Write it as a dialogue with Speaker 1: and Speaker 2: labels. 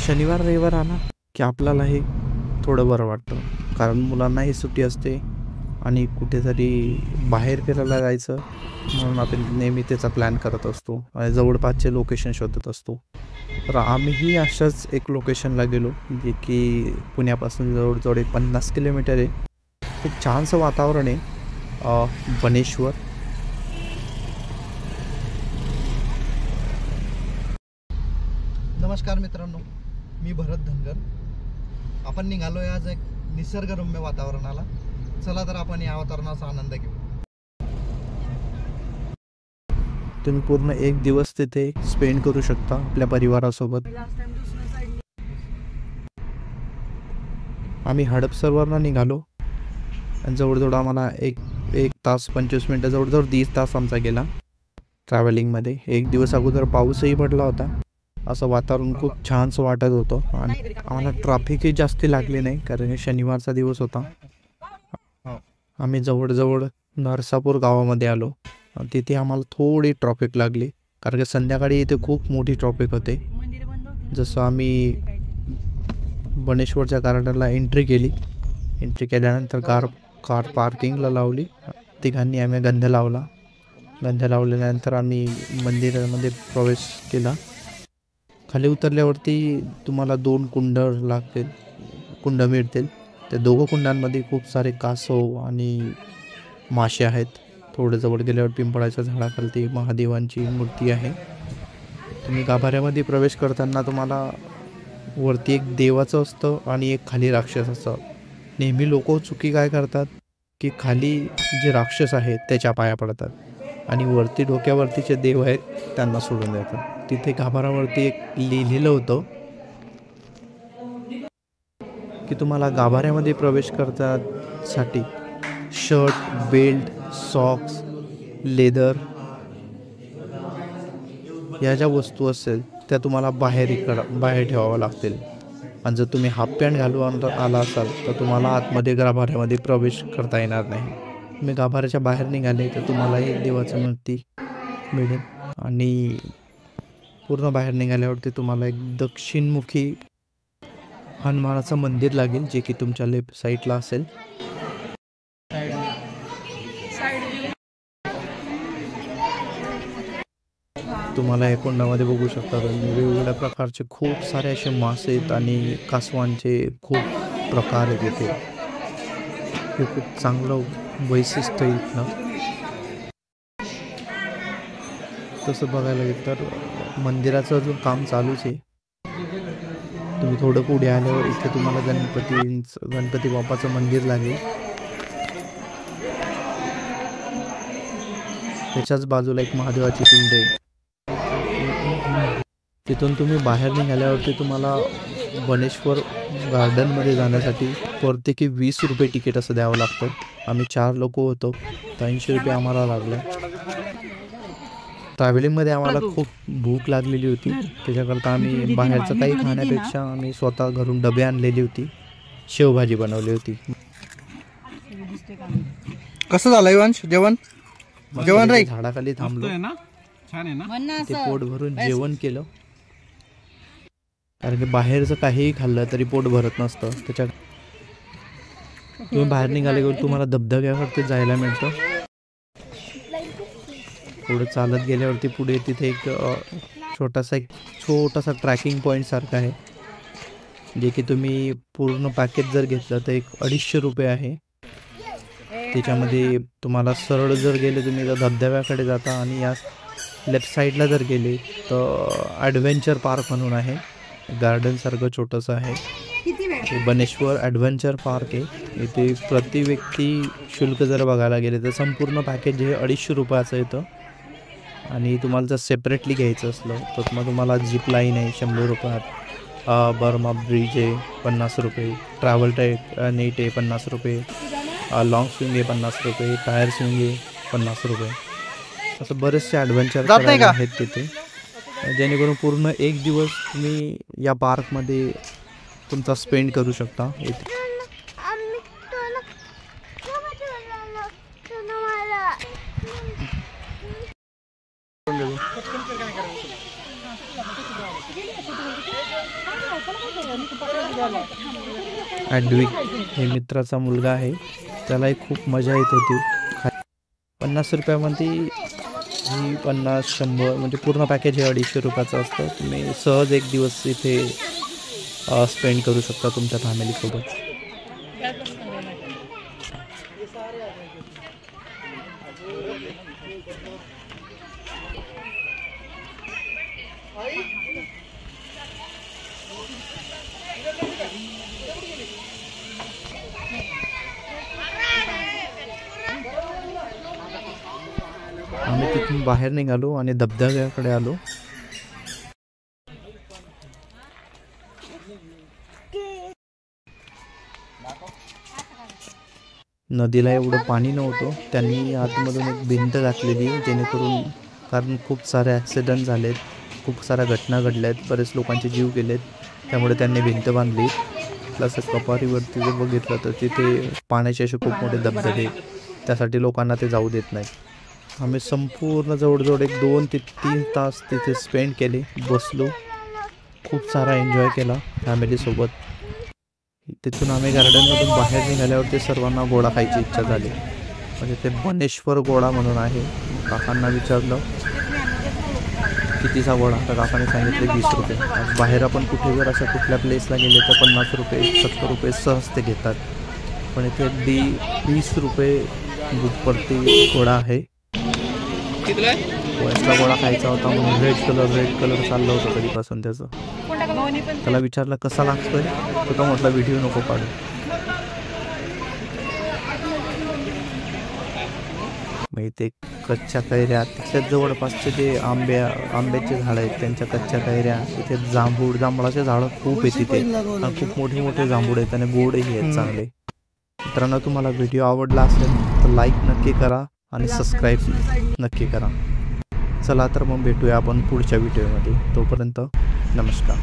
Speaker 1: शनिवार रविवार आला की आपल्यालाही थोडं बरं वाटतं, कारण मुलांनाही सुट्टी असते आणि कुठेतरी बाहेर फिरायला जायचं म्हणून आपण नेहमी त्याचा प्लॅन करत असतो आणि जवळपासचे लोकेशन शोधत असतो. तर आम्हीही अशाच एक लोकेशनला गेलो, जे की पुण्यापासून जवळजवळ 50 किलोमीटर आहे. खूप छानसं वातावरण आहे. बनेश्वर.
Speaker 2: नमस्कार मित्रांनो, मी भरत धनगर. आपण निघालो आहे आज एक निसर्गरम्य वातावरणाला. चला तर आपण या वातावरणाचा आनंद घेऊ.
Speaker 1: तुम्ही पूर्ण एक दिवस तिथे स्पेंड करू शकता आपल्या परिवारासोबत. आम्ही हडपसरवरनं निघालो आणि जवळजवळ आम्हाला एक तास 25 मिनटं, जवळजवळ 30 तास आमचा गेला ट्रॅव्हलिंगमध्ये. एक दिवस अगोदर पाऊसही पडला होता. असं वातावरण खूप छानसं वाटत होतं आणि आम्हाला ट्रॅफिकही जास्त लागली नाही, कारण शनिवारचा दिवस होता. आम्ही जवळजवळ नरसापूर गावामध्ये आलो. तिथे आम्हाला थोडी ट्रॅफिक लागली, कारण संध्याकाळी इथे खूप मोठी ट्रॅफिक होते. जसं आम्ही बनेश्वरच्या गार्डनला एंट्री केल्यानंतर कार पार्किंगला लावली. तिघांनी आम्ही गंध लावल्यानंतर आम्ही मंदिरामध्ये प्रवेश केला. खाली उतरल्यावरती तुम्हाला 2 कुंड मिळतील. त्या 2 कुंडांमध्ये खूप सारे कासव आणि मासे आहेत. थोडं जवळ गेल्यावर पिंपळाच्या झाडाखालती महादेवांची मूर्ती आहे. तुम्ही गाभाऱ्यामध्ये प्रवेश करताना तुम्हाला वरती एक देवाचं असतं आणि एक खाली राक्षस असतं. नेहमी लोक चुकी काय करतात की खाली जे राक्षस आहेत त्याच्या पाया पडतात आणि वरती डोक्यावरतीचे देव आहेत त्यांना सोडून देतात. तिथे गाभाऱ्यावरती एक लिहिलेलं होतं की तुम्हाला गाभाऱ्यामध्ये प्रवेश करण्यासाठी शर्ट, बेल्ट, सॉक्स, लेदर या ज्या वस्तू असेल त्या तुम्हाला बाहेर ठेवाव्या लागतील. आणि जर तुम्ही हाफ पॅन्ट घालून आला असाल तर तुम्हाला आतमध्ये गाभाऱ्यामध्ये प्रवेश करता येणार नाही. तुम्ही गाभाऱ्याच्या बाहेर निघाले तर तुम्हाला एक देवाची मूर्ती मिळेल आणि पूर्ण बाहेर निघाल्यावरती तुम्हाला एक दक्षिणमुखी हनुमानाचं मंदिर लागेल, जे की तुमच्या लेफ्ट साईडला असेल. तुम्हाला या कुंडामध्ये बघू शकता वेगवेगळ्या प्रकारचे खूप सारे असे मासे आहेत आणि कासवांचे खूप प्रकार आहेत इथे. हे खूप चांगलं वैशिष्ट्य इथलं. तसं बघायला गेलं तर मंदिराचं अजून काम चालूच आहे. तुम्ही थोडं पुढे आल्यावर इथे तुम्हाला गणपती बाप्पाचं मंदिर लागेल. त्याच्याच बाजूला एक महादेवाची पिंड आहे. तिथून तुम्ही बाहेर निघाल्यावरती तुम्हाला बनेश्वर गार्डनमध्ये जाण्यासाठी प्रत्येकी 20 रुपये तिकीट असं द्यावं लागतं. आम्ही 4 लोक होतो तर 80 रुपये आम्हाला लागले. ट्रॅव्हलिंगमध्ये आम्हाला खूप भूक लागलेली होती, त्याच्याकरता आम्ही बाहेरचं काही खाण्यापेक्षा आम्ही स्वतः घरून डबे आणलेली होती. शेवभाजी बनवली होती.
Speaker 2: कसं झालं इवांश जेवण? रे
Speaker 1: झाडाखाली थांबलो, ते पोट भरून जेवण केलं, कारण की बाहेरचं काहीही खाल्लं तरी पोट भरत नसतं. त्याच्या तुम्ही बाहेर निघाले की तुम्हाला धबधब्यावरती जायला मिळतं. पुढे चालत गेल्यावरती पुढे तिथे एक छोटासा ट्रॅकिंग पॉईंट सारखा आहे, जे की तुम्ही पूर्ण पॅकेज जर घेतलं तर 250 रुपये आहे. त्याच्यामध्ये तुम्हाला सरळ जर गेले तुम्ही तर धबधब्याकडे जाता आणि या लेफ्ट साईडला जर गेले तर ॲडव्हेंचर पार्क म्हणून आहे, गार्डनसारखं छोटंसं आहे. हे बनेश्वर ॲडव्हेंचर पार्क आहे. इथे प्रति व्यक्ती शुल्क जर बघायला गेले तर संपूर्ण पॅकेज हे 250 रुपयाचं येतं. आणि तुम्हाला जर सेपरेटली घ्यायचं असलं तर मग तुम्हाला झिप लाईन आहे 100 रुपयात, बर्मा ब्रिज आहे 50 रुपये, ट्रॅव्हल नेट आहे 50 रुपये, लॉंग स्विंग आहे 50 रुपये, टायर स्विंग आहे 50 रुपये. असं बरेचसे ॲडव्हेंचर आहेत तिथे, जेणेकरून पूर्ण एक दिवस तुम्ही या पार्कमध्ये तुमचा स्पेंड करू शकता. इथे ॲडविक हे मित्राचा मुलगा आहे, त्यालाही खूप मजा येत होती. 50 रुपयामध्ये ही 50-100 म्हणजे पूर्ण पॅकेज हे 250 रुपयाचं असतं. तुम्ही सहज एक दिवस इथे स्पेंड करू शकता तुमच्या फॅमिलीसोबत. आम्ही तिथून बाहेर निघालो आणि धबधब्याकडे आलो. नदीला एवढं पाणी नव्हतं, त्यांनी आतमधून एक भिंत घातलेली जेणेकरून, कारण खूप सारे ॲक्सिडेंट झालेत, खूप साऱ्या घटना घडल्यात, बरेच लोकांचे जीव गेलेत, त्यामुळे त्यांनी भिंत बांधली. प्लस कपारीवरती जर बघितलं तर तिथे पाण्याचे असे खूप मोठे धबधबे, त्यासाठी लोकांना ते जाऊ देत नाही. आम्ही संपूर्ण जवळजवळ 2 ते 3 तास तिथे स्पेंड केले, बसलो, खूप सारा एन्जॉय केला फॅमिलीसोबत. तिथून आम्ही गार्डनमधून बाहेर निघाल्यावरती सर्वांना गोडा खायची इच्छा झाली. म्हणजे ते बनेश्वर गोडा म्हणून आहे. काकांना विचारलं कितीचा गोडा, तर काकाने सांगितले 20 रुपये. बाहेर आपण कुठे जर अशा कुठल्या प्लेसला गेले तर 50 रुपये 70 रुपये सहज ते घेतात, पण इथे अगदी 20 रुपये प्रति गोडा आहे. वयसला गोळा खायचा होता म्हणून रेड कलर चाललं होतं कधीपासून त्याचं. त्याला विचारलं कसा लागतोय, तो म्हटलं व्हिडिओ नको काढू. मग इथे कच्च्या कैऱ्या, तिथल्याच जवळपासचे जे आंब्याचे झाडं आहेत त्यांच्या कच्च्या कैऱ्या, इथे जांभळाचे झाडं खूप आहेत तिथे, खूप मोठे जांभूळ आहेत आणि गोडही आहेत चांगले. मित्रांनो, तुम्हाला व्हिडिओ आवडला असेल तर लाईक नक्की करा आणि सबस्क्राईब नक्की करा. चला तर मग भेटूया आपण पुढच्या व्हिडिओमध्ये. तोपर्यंत नमस्कार.